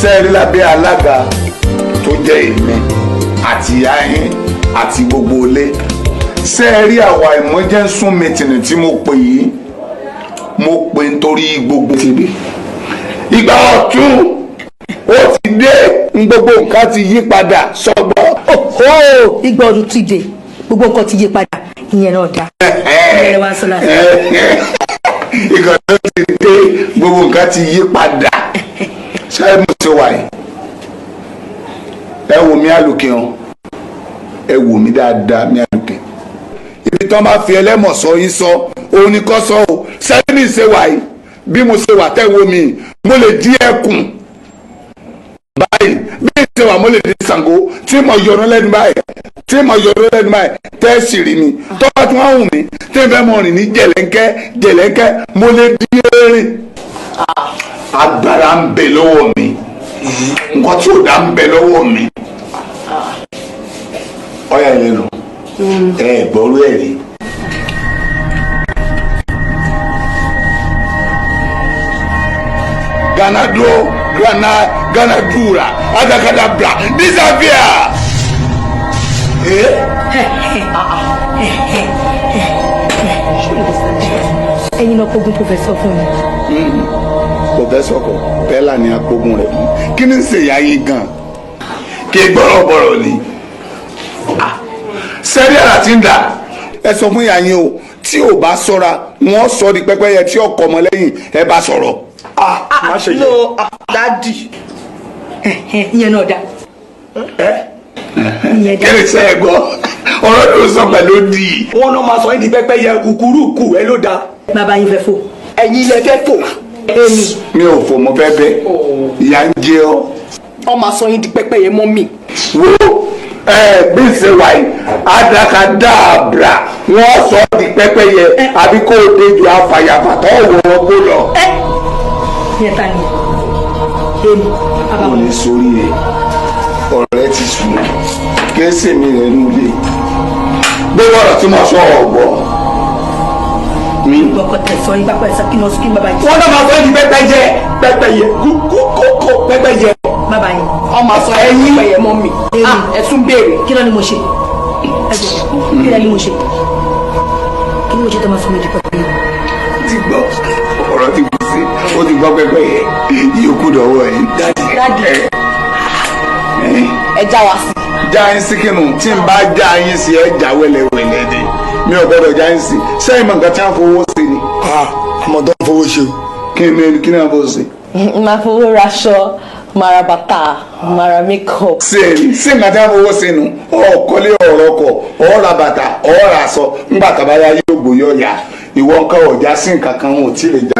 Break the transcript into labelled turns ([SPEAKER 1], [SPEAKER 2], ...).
[SPEAKER 1] sẹ́ẹ̀rí lábẹ́ alága tó jẹ́ èmi àti ìyá yín àti gbogbo ilé sẹ́ẹ̀rí àwa emergency meeting tí mo pè yìí mo pè nítorí gbogbo tìbí ìgbà ọ̀tún ó ti dé gbogbo nǹkan ti yí padà sọ́gbọ́.
[SPEAKER 2] ìgbà ọdún ti dé gbogbo nǹkan ti yí padà ìyẹn náà dá ìyẹn wá sọ́la.
[SPEAKER 1] ìgbà ọdún ti dé gbogbo nǹkan ti yí padà ṣé mo ṣe wà yìí ẹ wò mí àlùkè hàn ẹ wò mí dáadáa mí àlùkè ibi tí wọ́n bá fi ẹlẹ́mọ̀ sọ yín sọ òun ni kò sọ o sẹ́ni ṣe wà yìí bí mo ṣe wà tẹ́ wo mi mo lè di ẹkùn báyìí bí mo ṣe wà mo lè di Ṣàngó tí mo yọ̀rọ̀ lẹ́nu báyìí tẹ́ sì rí mi tọ́wọ́ tí wọ́n hùn mí tí n fẹ́ mọ̀ rìn ní jẹ̀lẹ́ńkẹ́ mo lè di erin agbára ń bẹ lọ́wọ́ mi nǹkan tí ò dá ń bẹ lọ́wọ́ mi ọ̀yà ìlẹ́nu gbọ́rú ẹ̀ rí. Ganadura, Adakadabra, disappear.
[SPEAKER 2] ẹ̀yin náà kógun pòfẹ́sọ̀ fún mi.
[SPEAKER 1] Pòfẹ́sọ̀ kọ bẹ́ẹ̀là ni akógun rẹ̀ fún kí ni ṣèyá yín gan kí gbọ́rọ̀gbọ́rọ̀ ni sẹ́rí àrà tí ń dà ẹ sọ fún ìyá yín o tí ò bá sọ́ra wọ́n sọ di pẹ́pẹ́yẹ tí ọkọ̀ ọmọ lẹ́yìn ẹ bá sọ̀rọ̀.
[SPEAKER 3] má ṣe yẹ. no dadi.
[SPEAKER 2] ìyẹn náà dá. ìyẹn dá.
[SPEAKER 1] kí ni sẹ́ ẹ gbọ́ ọ̀rọ̀ tó sọ pẹ̀lú di.
[SPEAKER 3] wọn náà máa sọ yín di pẹ́pẹ́yẹ kúkúrú ẹ ló dáa.
[SPEAKER 2] bàbá yín fẹ́ fò.
[SPEAKER 3] ẹ̀yin ilẹ̀ fẹ́ fò.
[SPEAKER 2] èmi.
[SPEAKER 1] mi ò fò mo fẹ́ bẹ́ ìyá ń jẹ ọ́.
[SPEAKER 3] wọ́n máa sọ yín di pẹ́pẹ́yẹ mọ́ mi.
[SPEAKER 1] wo bí ṣe wà yìí adakadabra wọ́n sọ di pẹ́pẹ́yẹ àbí kó o dejò afàyàfàtọ́ wọ̀ ọ́ lọ.
[SPEAKER 2] yẹn ta ni èmi.
[SPEAKER 1] mo ní sórí rẹ ọ̀rẹ́ ti sùn kéésì mi rẹ nílé gbogbo ọ̀rọ̀ tí mo sọ ọ̀gbọ́.
[SPEAKER 2] mi gbọ́kọ̀ tẹ̀ sọ yín bá pẹ́ sẹ́kí náà sókè bàbá yìí.
[SPEAKER 3] wọ́n náà máa sọ yín di pẹ́pẹ́yẹ kókó pẹ́pẹ́yẹ.
[SPEAKER 2] bàbá yìí.
[SPEAKER 3] wọ́n máa sọ ẹ̀yin pẹ́pẹ́yẹ mọ́ mi. ẹ̀sùn béèrè.
[SPEAKER 2] kí ló ni mo ṣe kí ló ni mo ṣe tó máa sọ mi di pẹ́pẹ́yẹ.
[SPEAKER 1] ti gbọ́ ọ̀rọ̀ ti gbọ́ sí ó ti gbọ́ pẹ́pẹ́yẹ yòókù dọ̀wọ́ ẹ̀.
[SPEAKER 3] dadi ẹ já wa sí.
[SPEAKER 1] já yín sí kínú tí n bá já yín sí ẹ já wẹ́lẹ́wẹ́lẹ́ ni mi ò gbọ́dọ̀ já yín sí sẹ́yìn mọ̀ nǹkan tí wọ́n fowó sí ni.
[SPEAKER 4] ọmọ tó ń fowó ṣe o.
[SPEAKER 1] kí ni wọ́n fowó sí.
[SPEAKER 5] máa fowó raṣọ máa ra bàtà máa ra makeup.
[SPEAKER 1] sí nǹkan tí wọ́n fowó sí nu ọ̀ọ́kọ́lé ọ̀rọ̀ kọ̀ ọ̀ọ́ra bàtà ọ̀ọ́ra aṣọ ńgbà tàbáyá yóò gbòyọ̀ yá ìwọ nǹkan ọ̀já sí nǹkan kan wọn ò tí ì lè já